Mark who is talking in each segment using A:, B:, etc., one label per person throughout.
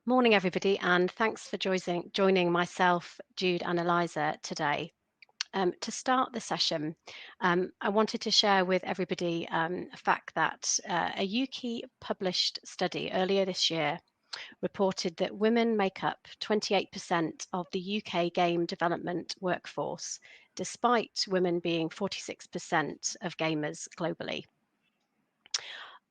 A: Morning, everybody, and thanks for joining myself, Jude, and Eliza today. To start the session, I wanted to share with everybody a fact that a UK published study earlier this year reported that women make up 28% of the UK game development workforce, despite women being 46% of gamers globally.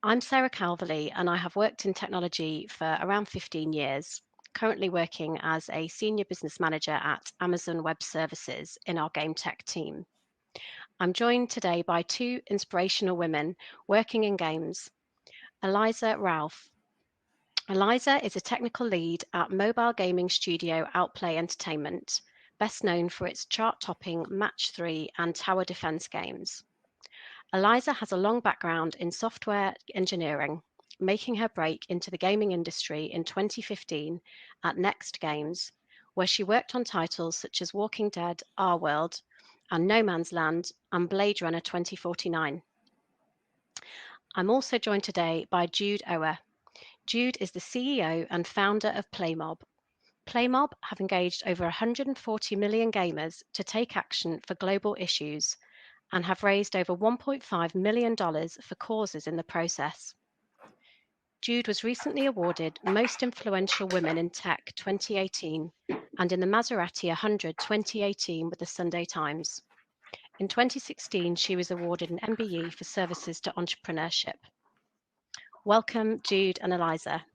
A: I'm Sarah Calverley, and I have worked in technology for around 15 years, currently working as a senior business manager at Amazon Web Services in our game tech team. I'm joined today by two inspirational women working in games. Eliza Ralph. Eliza is a technical lead at mobile gaming studio Outplay Entertainment, best known for its chart-topping Match 3 and Tower Defense games. Eliza has a long background in software engineering, making her break into the gaming industry in 2015 at Next Games, where she worked on titles such as Walking Dead, Our World, and No Man's Land, and Blade Runner 2049. I'm also joined today by Jude Ower. Jude is the CEO and founder of PlayMob. PlayMob have engaged over 140 million gamers to take action for global issues and have raised over $1.5 million for causes in the process. Jude was recently awarded Most Influential Women in Tech 2018 and in the Maserati 100 2018 with the Sunday Times. In 2016, she was awarded an MBE for services to entrepreneurship. Welcome, Jude and Eliza.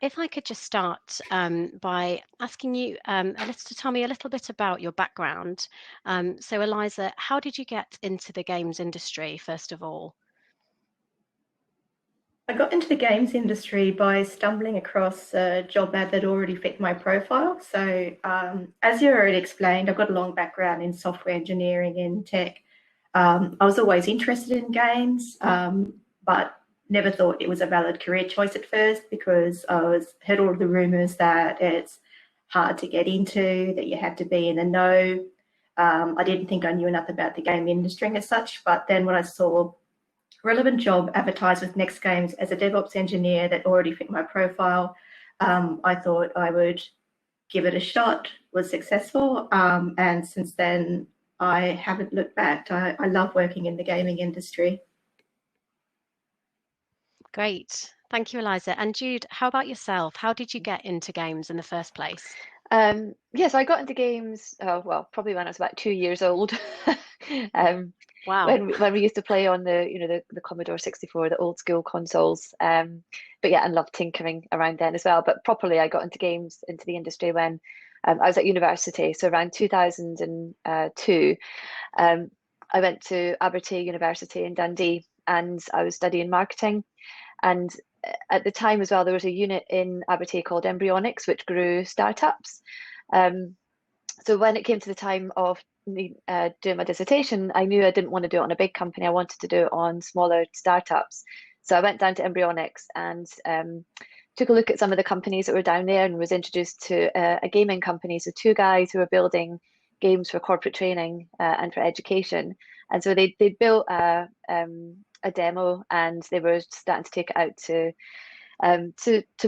A: If I could just start by asking you to tell me a little bit about your background. So Eliza, how did you get into the games industry, first of all?
B: I got into the games industry by stumbling across a job ad that already fit my profile. So as you already explained, I've got a long background in software engineering and tech. I was always interested in games, but never thought it was a valid career choice at first because heard all of the rumors that it's hard to get into, that you had to be in the know. I didn't think I knew enough about the game industry as such, but then when I saw relevant job advertised with Next Games as a DevOps engineer that already fit my profile, I thought I would give it a shot, was successful, and since then I haven't looked back. I love working in the gaming industry.
A: Great. Thank you, Eliza. And Jude, how about yourself? How did you get into games in the first place?
C: Yes, I got into games, well, probably when I was about 2 years old. um,
A: Wow.
C: when we used to play on the Commodore 64, the old school consoles. But yeah, and loved tinkering around then as well. But properly, I got into games, into the industry when I was at university. So around 2002, I went to Abertay University in Dundee, and I was studying marketing. And at the time as well, there was a unit in Abertay called Embryonics, which grew startups. So when it came to the time of me doing my dissertation, I knew I didn't want to do it on a big company. I wanted to do it on smaller startups. So I went down to Embryonics and took a look at some of the companies that were down there and was introduced to a gaming company. So two guys who were building games for corporate training and for education. And so they built a demo and they were starting to take it out to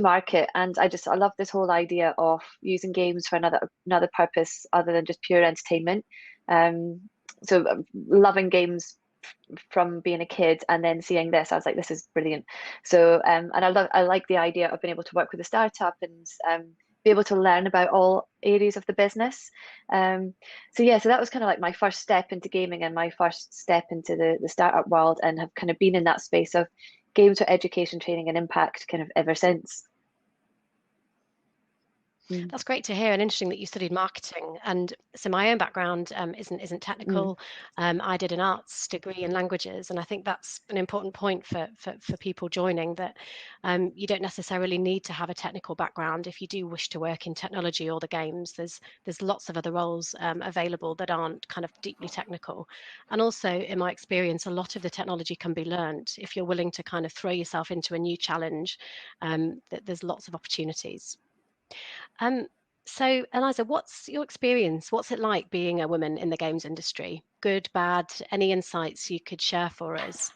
C: market. And I love this whole idea of using games for another purpose other than just pure entertainment. So loving games from being a kid and then seeing this, I was like, this is brilliant. So and I like the idea of being able to work with a startup and be able to learn about all areas of the business. So yeah, so that was kind of like my first step into gaming and my first step into the startup world, and have kind of been in that space of games for education, training, and impact kind of ever since.
A: That's great to hear, and interesting that you studied marketing. And so my own background isn't technical. I did an arts degree in languages, and I think that's an important point for people joining, that you don't necessarily need to have a technical background if you do wish to work in technology or the games. There's lots of other roles available that aren't kind of deeply technical. And also, in my experience, a lot of the technology can be learned if you're willing to kind of throw yourself into a new challenge. There's lots of opportunities. So Eliza, what's your experience? What's it like being a woman in the games industry? Good, bad, any insights you could share for us?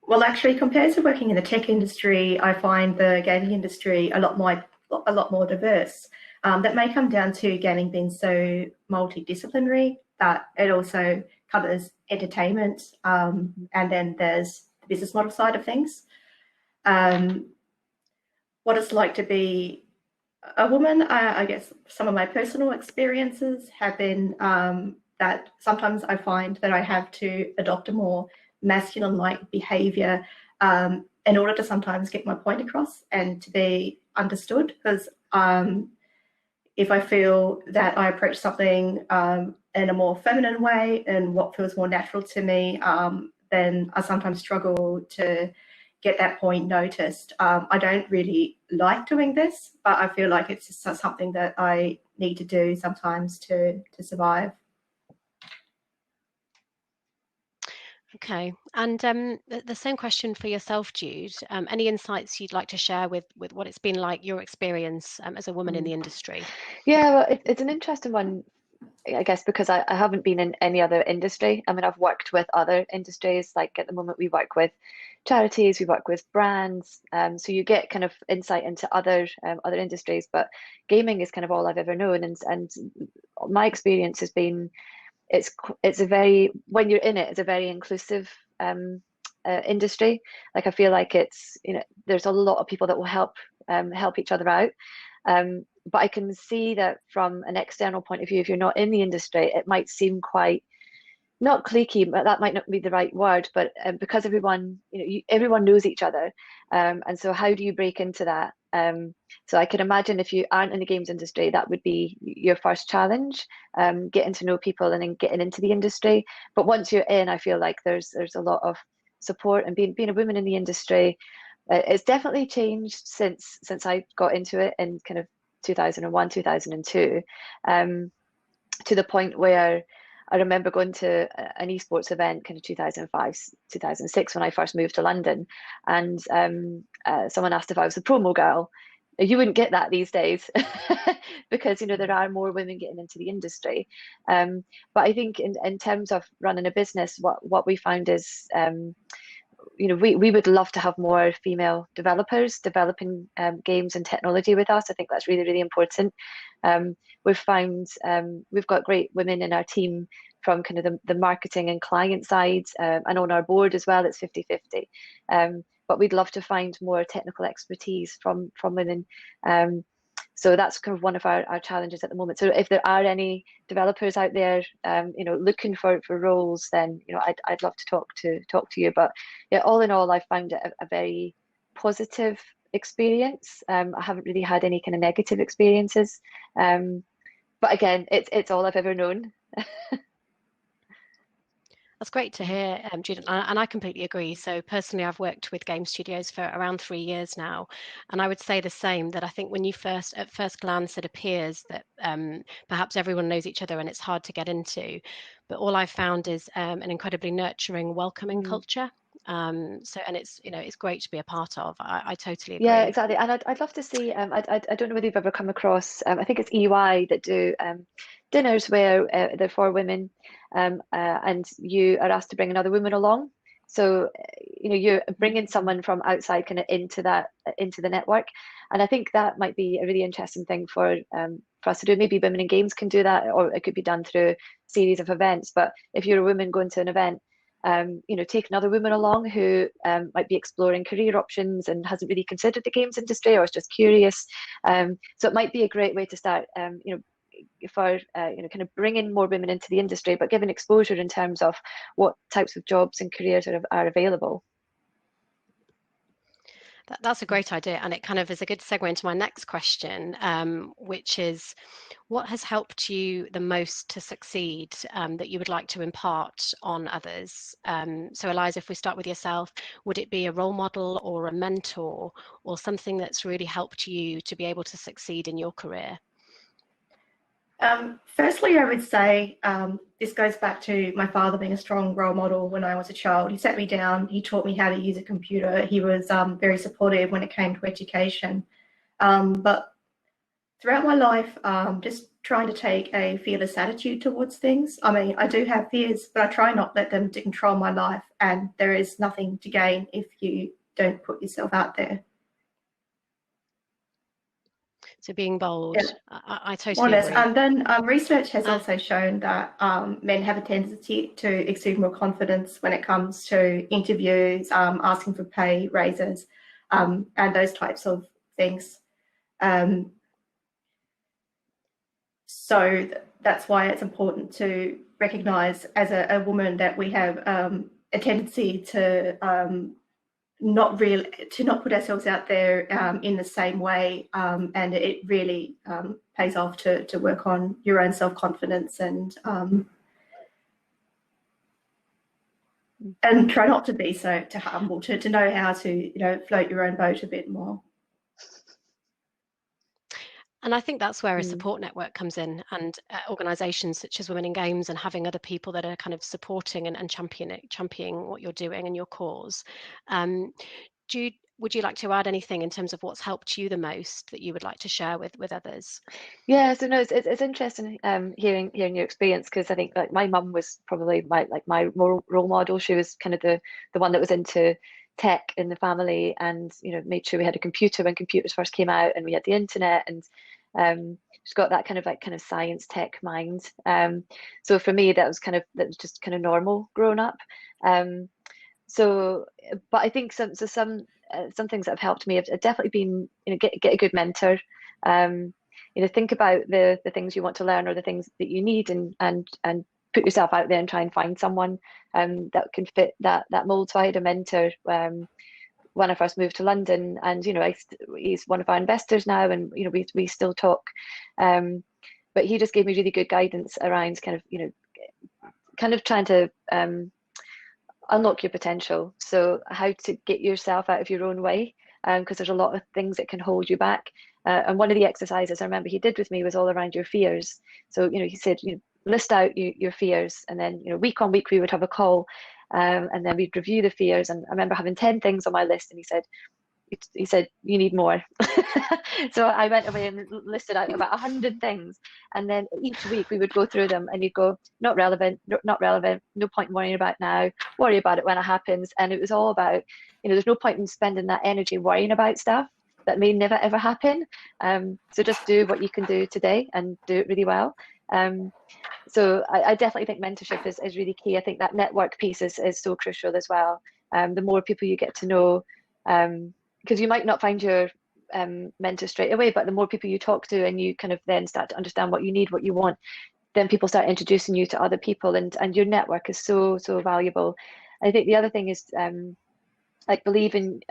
B: Well, actually, compared to working in the tech industry, I find the gaming industry a lot more diverse. That may come down to gaming being so multidisciplinary that it also covers entertainment, and then there's the business model side of things. What it's like to be a woman, I guess some of my personal experiences have been that sometimes I find that I have to adopt a more masculine-like behaviour in order to sometimes get my point across and to be understood. Because if I feel that I approach something in a more feminine way and what feels more natural to me, then I sometimes struggle to get that point noticed. I don't really like doing this, but I feel like it's just something that I need to do sometimes to survive.
A: Okay, and the same question for yourself, Jude. Any insights you'd like to share with what it's been like, your experience as a woman in the industry?
C: Yeah, well, it's an interesting one, I guess, because I haven't been in any other industry. I mean, I've worked with other industries, like at the moment we work with charities, we work with brands, so you get kind of insight into other industries. But gaming is kind of all I've ever known, and my experience has been it's a very, when you're in it, it's a very inclusive industry. Like I feel like it's, you know, there's a lot of people that will help each other out. But I can see that from an external point of view, if you're not in the industry, it might seem quite, not cliquey, but that might not be the right word, but because everyone, you know, everyone knows each other. And so how do you break into that? So I can imagine if you aren't in the games industry, that would be your first challenge, getting to know people and then getting into the industry. But once you're in, I feel like there's a lot of support, and being a woman in the industry, it's definitely changed since I got into it in kind of 2001, 2002, to the point where I remember going to an esports event kind of 2005, 2006 when I first moved to London, and someone asked if I was a promo girl. You wouldn't get that these days because, you know, there are more women getting into the industry. But I think in terms of running a business, what we found is, you know, we would love to have more female developers developing games and technology with us. I think that's really, really important. We've found we've got great women in our team from kind of the marketing and client side, and on our board as well, it's 50-50. But we'd love to find more technical expertise from women. So that's kind of one of our challenges at the moment. So if there are any developers out there, you know, looking for roles, then, you know, I'd love to talk to you. But yeah, all in all, I found it a very positive experience. I haven't really had any kind of negative experiences. But again, it's all I've ever known.
A: That's great to hear, Judith, and I completely agree. So personally, I've worked with game studios for around 3 years now, and I would say the same, that I think when you at first glance, it appears that perhaps everyone knows each other and it's hard to get into, but all I've found is an incredibly nurturing, welcoming culture. And it's, you know, it's great to be a part of. I totally agree.
C: Yeah, exactly. And I'd love to see, I don't know whether you've ever come across, I think it's EY that do dinners where they're for women, and you are asked to bring another woman along. So, you know, you're bringing someone from outside kind of into the network. And I think that might be a really interesting thing for us to do. Maybe Women in Games can do that, or it could be done through a series of events. But if you're a woman going to an event, you know, take another woman along who might be exploring career options and hasn't really considered the games industry, or is just curious. So it might be a great way to start, you know, for you know, kind of bringing more women into the industry, but giving exposure in terms of what types of jobs and careers are available.
A: That's a great idea, and it kind of is a good segue into my next question, which is, what has helped you the most to succeed, that you would like to impart on others? So Eliza, if we start with yourself, would it be a role model or a mentor, or something that's really helped you to be able to succeed in your career?
B: Firstly, I would say this goes back to my father being a strong role model when I was a child. He sat me down, he taught me how to use a computer. He was very supportive when it came to education. But throughout my life, just trying to take a fearless attitude towards things. I mean, I do have fears, but I try not let them to control my life, and there is nothing to gain if you don't put yourself out there.
A: So being bold,
B: Yeah.
A: I totally agree.
B: And then research has also shown that men have a tendency to exude more confidence when it comes to interviews, asking for pay raises, and those types of things. So that's why it's important to recognise as a woman that we have a tendency to not put ourselves out there in the same way, and it really pays off to work on your own self-confidence and try not to be so humble, to know how to float your own boat a bit more.
A: And I think that's where a support network comes in, and organisations such as Women in Games, and having other people that are kind of supporting and championing what you're doing and your cause. Jude, would you like to add anything in terms of what's helped you the most that you would like to share with others?
C: Yeah, so no, it's interesting hearing your experience, because I think like my mum was probably my role model. She was kind of the one that was into tech in the family, and made sure we had a computer when computers first came out, and we had the internet, and she's got that kind of science tech mind. So for me, that was just kind of normal growing up. So, but I think some things that have helped me have definitely been get a good mentor. Think about the things you want to learn or the things that you need, and put yourself out there and try and find someone that can fit that mold. So I had a mentor when I first moved to London, and he's one of our investors now, and we still talk. But he just gave me really good guidance around kind of trying to unlock your potential. So how to get yourself out of your own way, because there's a lot of things that can hold you back. And one of the exercises I remember he did with me was all around your fears. So he said, list out your fears, and then week on week we would have a call, and then we'd review the fears. And I remember having 10 things on my list, and he said you need more. So I went away and listed out about 100 things, and then each week we would go through them, and you'd go, not relevant, not relevant, no point in worrying about now, worry about it when it happens. And it was all about, there's no point in spending that energy worrying about stuff that may never ever happen. So just do what you can do today and do it really well. So I definitely think mentorship is really key. I think that network piece is so crucial as well. The more people you get to know, because you might not find your mentor straight away, but the more people you talk to, and you kind of then start to understand what you need, what you want, then people start introducing you to other people, and your network is so valuable. I think the other thing is like believe in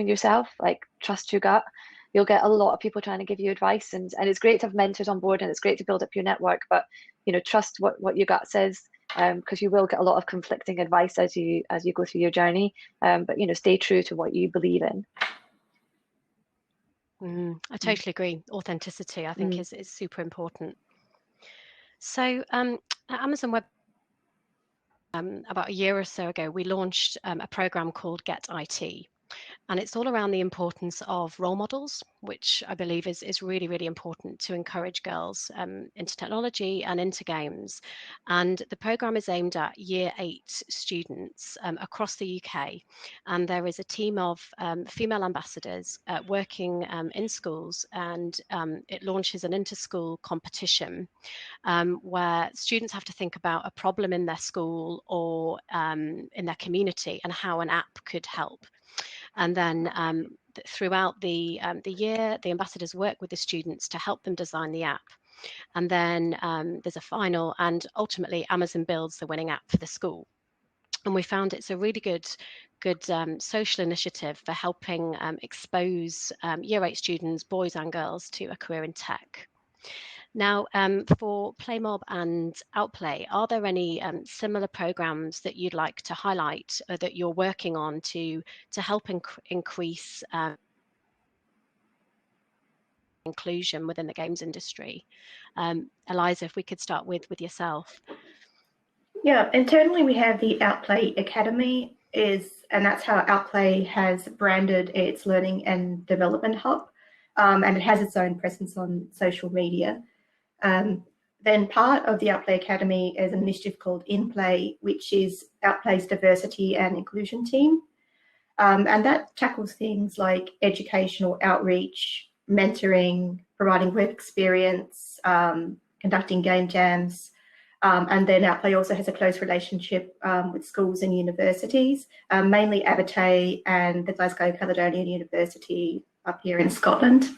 C: yourself, like trust your gut. You'll get a lot of people trying to give you advice, and it's great to have mentors on board, and it's great to build up your network, but trust what your gut says, because you will get a lot of conflicting advice as you go through your journey, but stay true to what you believe in.
A: I totally agree. Authenticity, I think, is super important. So at Amazon Web, about a year or so ago, we launched a program called Get IT. And it's all around the importance of role models, which I believe is really, really important to encourage girls into technology and into games. And the programme is aimed at Year 8 students across the UK. And there is a team of female ambassadors working in schools, and it launches an inter-school competition where students have to think about a problem in their school or in their community and how an app could help. And then throughout the year, the ambassadors work with the students to help them design the app. And then there's a final, and ultimately Amazon builds the winning app for the school. And we found it's a really good social initiative for helping expose Year 8 students, boys and girls, to a career in tech. Now, for Playmob and Outplay, are there any similar programs that you'd like to highlight that you're working on to help increase inclusion within the games industry? Eliza, if we could start with yourself.
B: Yeah, internally we have the Outplay Academy, and that's how Outplay has branded its learning and development hub, and it has its own presence on social media. Then part of the Outplay Academy is an initiative called In Play, which is Outplay's diversity and inclusion team. And that tackles things like educational outreach, mentoring, providing work experience, conducting game jams. And then Outplay also has a close relationship with schools and universities, mainly Abertay and the Glasgow Caledonian University up here in Scotland.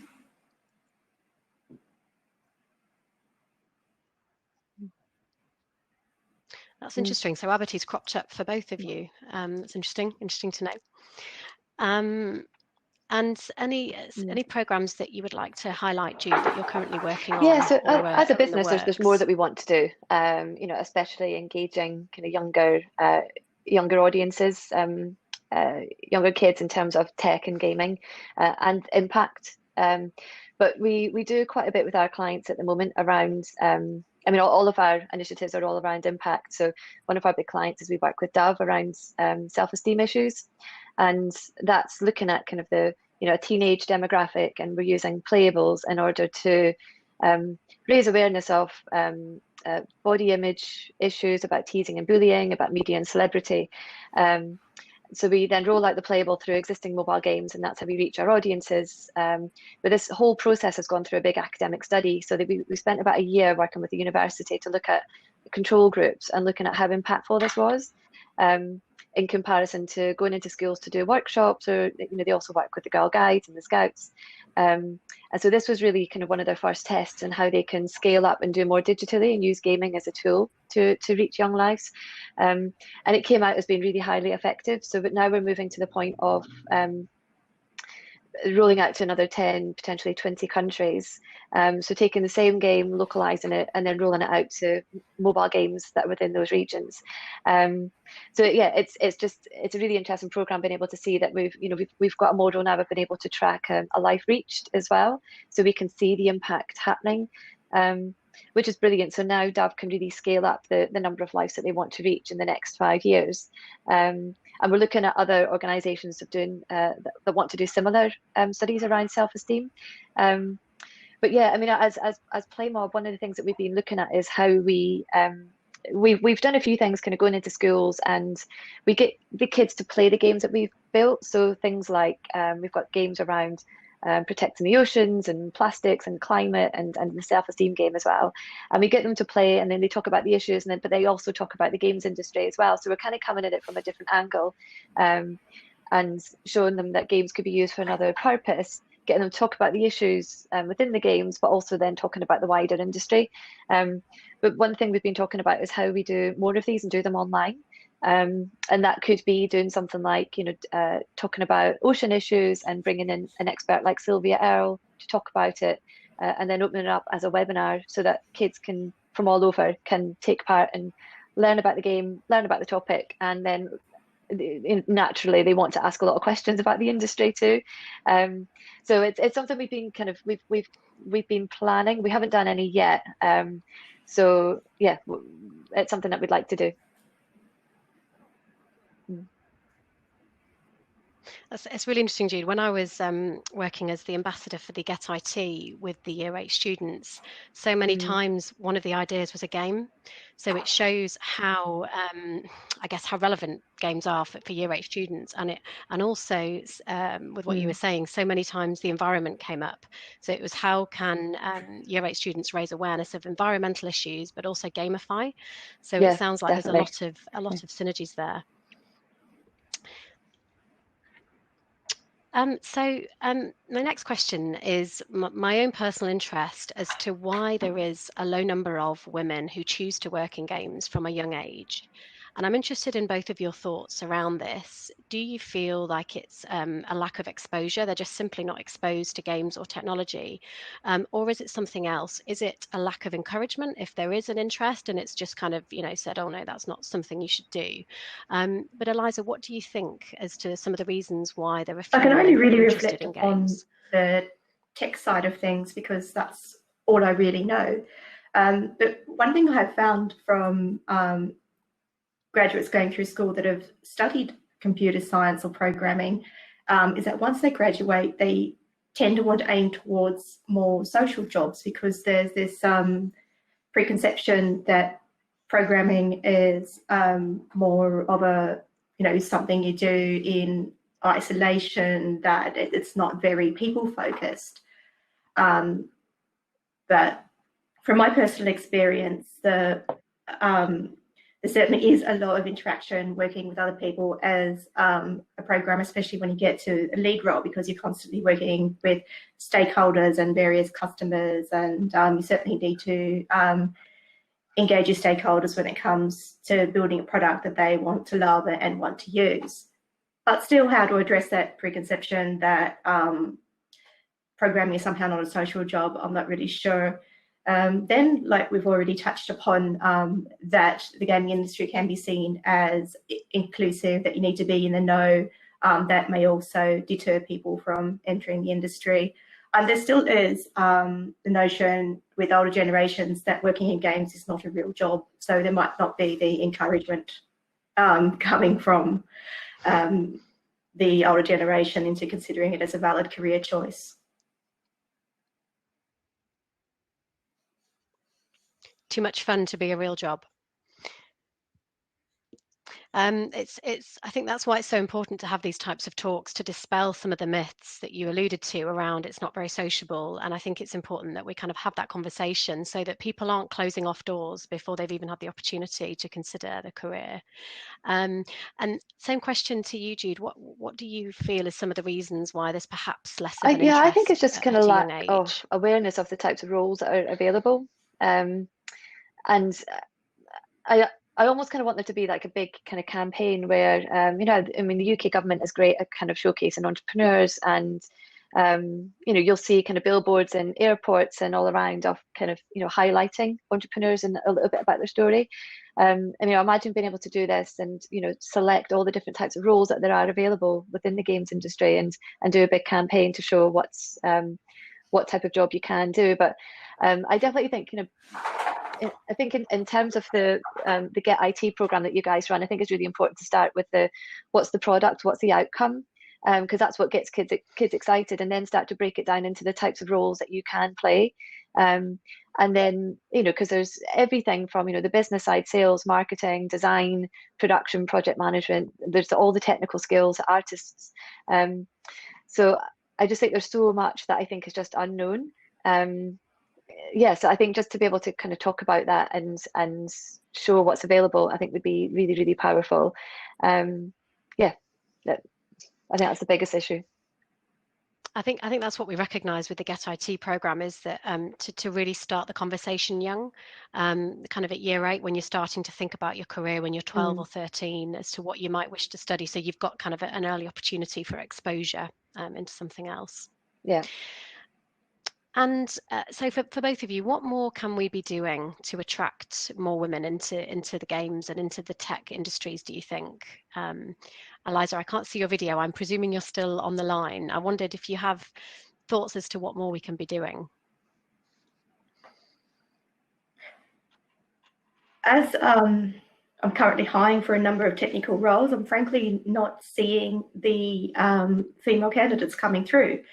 A: That's interesting. So Abertay's cropped up for both of you. That's interesting to know. And any programs that you would like to highlight, Jude, that you're currently working on?
C: Yeah, so as a business, there's more that we want to do. You know, especially engaging kind of younger audiences, younger kids in terms of tech and gaming and impact. But we do quite a bit with our clients at the moment around. I mean, all of our initiatives are all around impact. So one of our big clients is we work with Dove around self-esteem issues, and that's looking at kind of the a teenage demographic, and we're using playables in order to raise awareness of body image issues, about teasing and bullying, about media and celebrity. So we then roll out the playable through existing mobile games, and that's how we reach our audiences. But this whole process has gone through a big academic study. So we spent about a year working with the university to look at control groups and looking at how impactful this was in comparison to going into schools to do workshops, or they also work with the Girl Guides and the Scouts. And so this was really kind of one of their first tests in how they can scale up and do more digitally and use gaming as a tool to reach young lives. And it came out as being really highly effective. So but now we're moving to the point of rolling out to another 10, potentially 20 countries. So taking the same game, localizing it, and then rolling it out to mobile games that are within those regions. So yeah, it's a really interesting program, being able to see that we've got a model now of being able to track a life reached as well, so we can see the impact happening, which is brilliant. So now Dove can really scale up the number of lives that they want to reach in the next 5 years. And we're looking at other organisations that want to do similar studies around self-esteem. But yeah, I mean, as Playmob, one of the things that we've been looking at is how we've done a few things kind of going into schools, and we get the kids to play the games that we've built. So things like we've got games around protecting the oceans and plastics and climate, and the self-esteem game as well. And we get them to play, and then they talk about the issues, but they also talk about the games industry as well. So we're kind of coming at it from a different angle, and showing them that games could be used for another purpose, getting them to talk about the issues within the games, but also then talking about the wider industry. But one thing we've been talking about is how we do more of these and do them online. And that could be doing something like, talking about ocean issues and bringing in an expert like Sylvia Earle to talk about it, and then opening it up as a webinar so that kids from all over can take part and learn about the game, learn about the topic, and then naturally they want to ask a lot of questions about the industry too. So it's something we've been planning. We haven't done any yet. So yeah, it's something that we'd like to do.
A: It's really interesting, Jude. When I was working as the ambassador for the Get IT with the Year 8 students, so many times one of the ideas was a game. So it shows how, I guess, how relevant games are for Year 8 students. And also with what you were saying, so many times the environment came up. So it was how can Year 8 students raise awareness of environmental issues, but also gamify. So it sounds like definitely. There's a lot of synergies there. My next question is my own personal interest as to why there is a low number of women who choose to work in games from a young age. And I'm interested in both of your thoughts around this. Do you feel like it's a lack of exposure? They're just simply not exposed to games or technology? Or is it something else? Is it a lack of encouragement if there is an interest and it's just kind of, said, oh no, that's not something you should do? But Eliza, what do you think as to some of the reasons why there are few
B: I can only really
A: interested
B: reflect
A: in
B: on
A: games?
B: the tech side of things because that's all I really know. But one thing I have found from graduates going through school that have studied computer science or programming is that once they graduate, they tend to want to aim towards more social jobs because there's this preconception that programming is more of a, something you do in isolation, that it's not very people focused. But from my personal experience, there certainly is a lot of interaction working with other people as a programmer, especially when you get to a lead role, because you're constantly working with stakeholders and various customers, and you certainly need to engage your stakeholders when it comes to building a product that they want to love and want to use. But still, how to address that preconception that programming is somehow not a social job, I'm not really sure. Then, like we've already touched upon, that the gaming industry can be seen as inclusive, that you need to be in the know, that may also deter people from entering the industry. And there still is the notion with older generations that working in games is not a real job. So there might not be the encouragement coming from the older generation into considering it as a valid career choice.
A: Too much fun to be a real job. I think that's why it's so important to have these types of talks, to dispel some of the myths that you alluded to around it's not very sociable. And I think it's important that we kind of have that conversation so that people aren't closing off doors before they've even had the opportunity to consider the career. And same question to you, Jude. What do you feel is some of the reasons why there's perhaps less of an interest
C: I think it's just kind of
A: at a young
C: lack
A: age?
C: of awareness of the types of roles that are available. And I almost kind of want there to be like a big kind of campaign where, I mean, the UK government is great at kind of showcasing entrepreneurs, and, you'll see kind of billboards in airports and all around of kind of, highlighting entrepreneurs and a little bit about their story. And, imagine being able to do this and, select all the different types of roles that there are available within the games industry, and do a big campaign to show what type of job you can do. But I definitely think, I think in terms of the Get IT program that you guys run, I think it's really important to start with what's the product, what's the outcome, because that's what gets kids excited, and then start to break it down into the types of roles that you can play. And then, because there's everything from, the business side, sales, marketing, design, production, project management, there's all the technical skills, artists. So I just think there's so much that I think is just unknown. So I think just to be able to kind of talk about that and show what's available, I think would be really, really powerful. I think that's the biggest issue.
A: I think that's what we recognise with the Get IT programme, is that to really start the conversation young, kind of at year 8, when you're starting to think about your career when you're 12 or 13 as to what you might wish to study. So you've got kind of an early opportunity for exposure into something else.
C: Yeah.
A: And so for both of you, what more can we be doing to attract more women into the games and into the tech industries, do you think? Eliza, I can't see your video. I'm presuming you're still on the line. I wondered if you have thoughts as to what more we can be doing.
B: As I'm currently hiring for a number of technical roles, I'm frankly not seeing the female candidates coming through.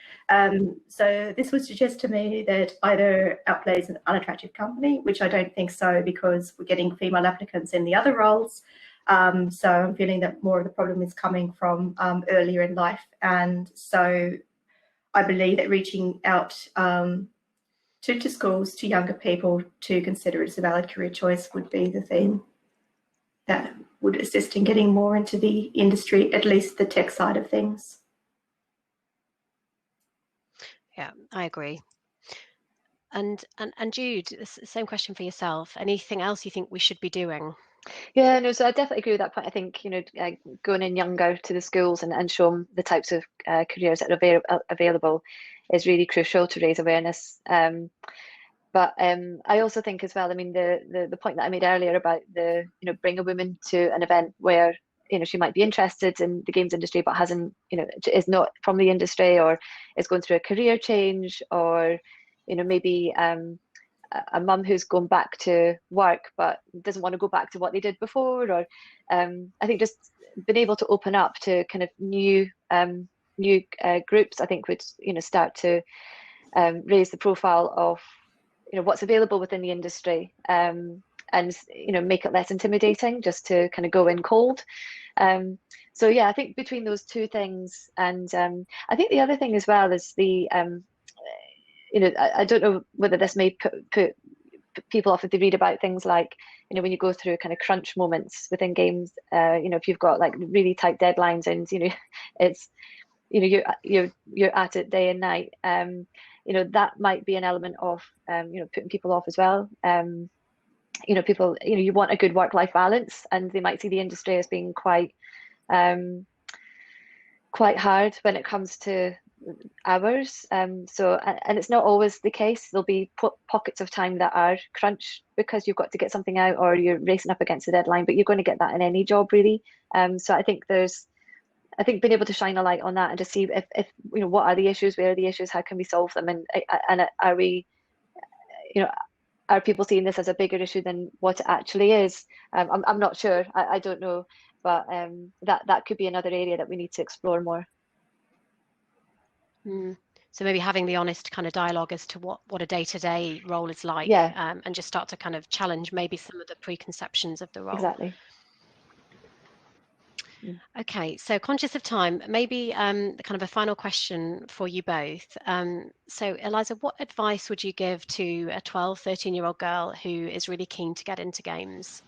B: So this would suggest to me that either Outplay is an unattractive company, which I don't think so, because we're getting female applicants in the other roles. So I'm feeling that more of the problem is coming from earlier in life. And so I believe that reaching out to schools, to younger people, to consider it as a valid career choice would be the thing that would assist in getting more into the industry, at least the tech side of things.
A: Yeah, I agree. And Jude, same question for yourself. Anything else you think we should be doing?
C: Yeah, no, so I definitely agree with that point. I think, going in younger to the schools and show them the types of careers that are available is really crucial to raise awareness. But I also think as well, I mean, the point that I made earlier about bring a woman to an event where, she might be interested in the games industry, but hasn't, is not from the industry, or is going through a career change, or, maybe a mum who's gone back to work but doesn't want to go back to what they did before, or I think just being able to open up to kind of new groups, I think would start to raise the profile of what's available within the industry, and make it less intimidating just to kind of go in cold. So yeah, I think between those two things, and I think the other thing as well is I don't know whether this may put people off if they read about things like, when you go through kind of crunch moments within games, if you've got like really tight deadlines and it's you're at it day and night. That might be an element of putting people off as well. People, you want a good work-life balance, and they might see the industry as being quite hard when it comes to hours. And it's not always the case. There'll be pockets of time that are crunch because you've got to get something out or you're racing up against the deadline, but you're going to get that in any job really. So I think being able to shine a light on that and to see if what are the issues, where are the issues, how can we solve them, and are we, are people seeing this as a bigger issue than what it actually is? I'm not sure. I don't know, but that could be another area that we need to explore more.
A: So maybe having the honest kind of dialogue as to what a day-to-day role is like,
C: yeah.
A: And just start to kind of challenge maybe some of the preconceptions of the role.
C: Exactly.
A: Okay, so conscious of time, maybe kind of a final question for you both. So Eliza, what advice would you give to a 12, 13-year-old girl who is really keen to get into games?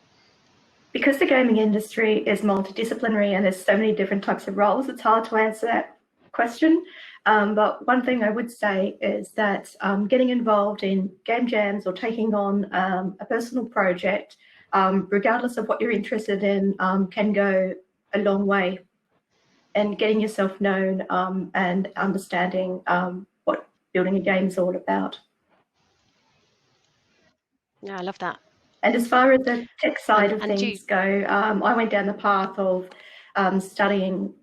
B: Because the gaming industry is multidisciplinary and there's so many different types of roles, it's hard to answer that question. But one thing I would say is that getting involved in game jams or taking on a personal project, regardless of what you're interested in, can go a long way, and getting yourself known and understanding what building a game is all about.
A: Yeah, I love that.
B: And as far as the tech side of things go, I went down the path of studying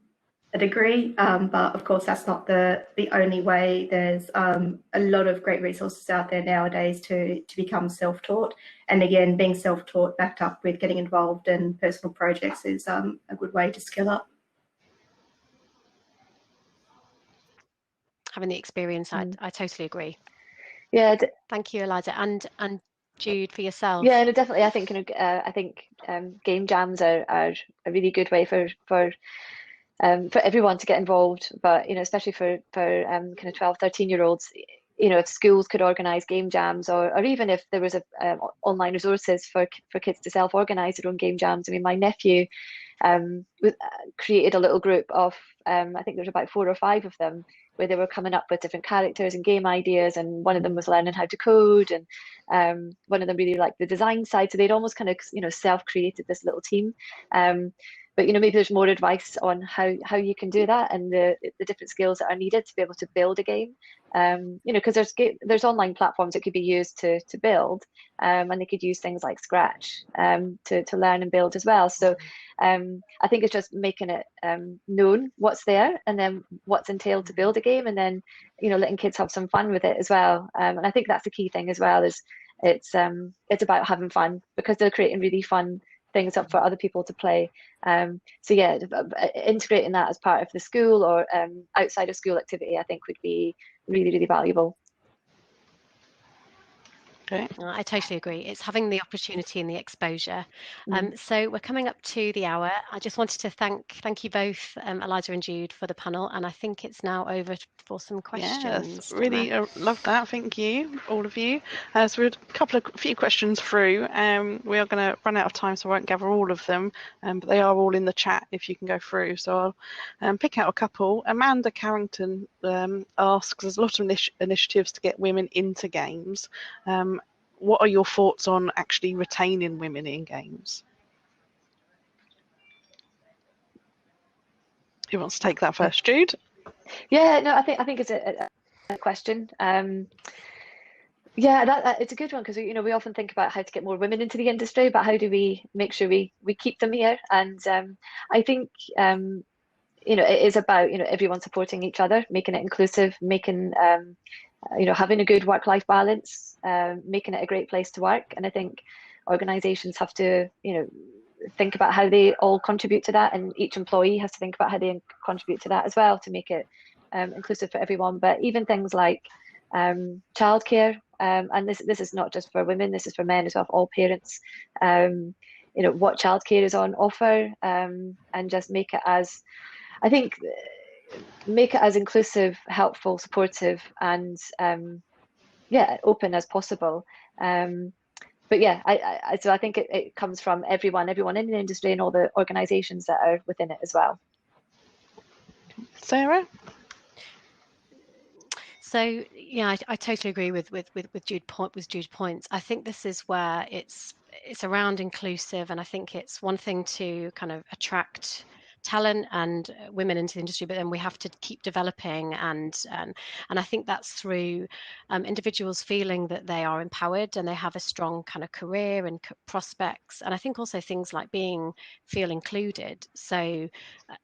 B: a degree, but of course that's not the only way. There's a lot of great resources out there nowadays to become self-taught, and again, being self-taught backed up with getting involved in personal projects is a good way to skill up.
A: Having the experience, I totally agree.
C: Yeah.
A: Thank you, Eliza, and Jude, for yourself.
C: Yeah, no, definitely. I think game jams are a really good way for everyone to get involved, but especially for kind of 12, 13-year-olds, if schools could organise game jams, or even if there was online resources for kids to self-organise their own game jams. I mean, my nephew created a little group of I think there's about 4 or 5 of them, where they were coming up with different characters and game ideas, and one of them was learning how to code, and one of them really liked the design side, so they'd almost kind of self-created this little team. But maybe there's more advice on how you can do that, and the different skills that are needed to be able to build a game. Because there's online platforms that could be used to build, and they could use things like Scratch to learn and build as well. So I think it's just making it known what's there, and then what's entailed to build a game, and then letting kids have some fun with it as well. And I think that's the key thing as well, is it's about having fun, because they're creating really fun things up for other people to play. So yeah, integrating that as part of the school or outside of school activity, I think would be really, really valuable.
A: Okay. I totally agree. It's having the opportunity and the exposure. So we're coming up to the hour. I just wanted to thank you both, Eliza and Jude, for the panel, and I think it's now over for some questions.
D: Yes, really love that. Thank you, all of you. So we're a few questions through. We are going to run out of time, so I won't gather all of them, but they are all in the chat if you can go through. So I'll pick out a couple. Amanda Carrington asks, there's a lot of initiatives to get women into games. What are your thoughts on actually retaining women in games? Who wants to take that first, Jude?
C: Yeah, no, I think it's a question. Yeah, it's a good one, because we often think about how to get more women into the industry, but how do we make sure we keep them here? And I think it is about everyone supporting each other, making it inclusive, making having a good work-life balance, making it a great place to work. And I think organisations have to think about how they all contribute to that, and each employee has to think about how they contribute to that as well, to make it inclusive for everyone. But even things like childcare and this is not just for women, this is for men as well, for all parents. You know, what childcare is on offer, and just make it as, I think, make it as inclusive, helpful, supportive, and yeah, open as possible. But yeah, so I think it comes from everyone in the industry and all the organisations that are within it as well.
D: Sarah?
A: So yeah, I totally agree with Jude's points. I think this is where it's around inclusive, and I think it's one thing to kind of attract talent and women into the industry, but then we have to keep developing, and I think that's through individuals feeling that they are empowered and they have a strong kind of career and prospects, and I think also things like feel included. So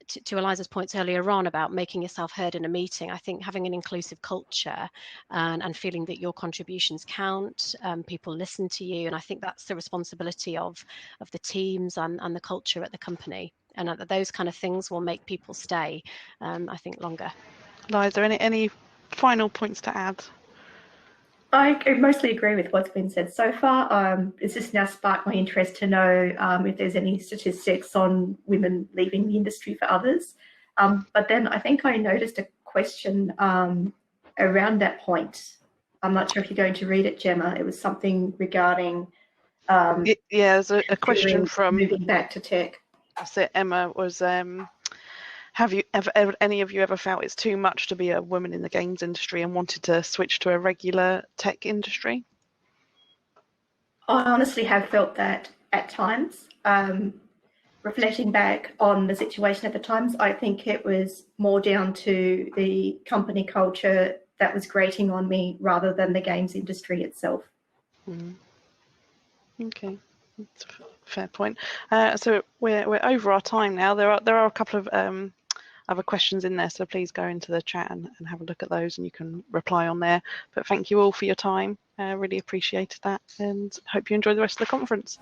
A: to Eliza's points earlier on about making yourself heard in a meeting, I think having an inclusive culture and feeling that your contributions count, people listen to you, and I think that's the responsibility of the teams and the culture at the company, and those kind of things will make people stay, I think, longer.
D: Liza, any final points to add?
B: I mostly agree with what's been said so far. It's just now sparked my interest to know if there's any statistics on women leaving the industry for others. But then I think I noticed a question around that point. I'm not sure if you're going to read it, Gemma. It was something regarding
D: Yeah, there's a question from
B: moving back to tech.
D: That's it, Emma, was have you ever any of you ever felt it's too much to be a woman in the games industry and wanted to switch to a regular tech industry?
B: I honestly have felt that at times. Reflecting back on the situation at the times, I think it was more down to the company culture that was grating on me rather than the games industry itself.
D: Okay, that's a fair point. So we're over our time now. There are a couple of other questions in there, so please go into the chat and have a look at those, and you can reply on there. But thank you all for your time. Really appreciated that, and hope you enjoy the rest of the conference.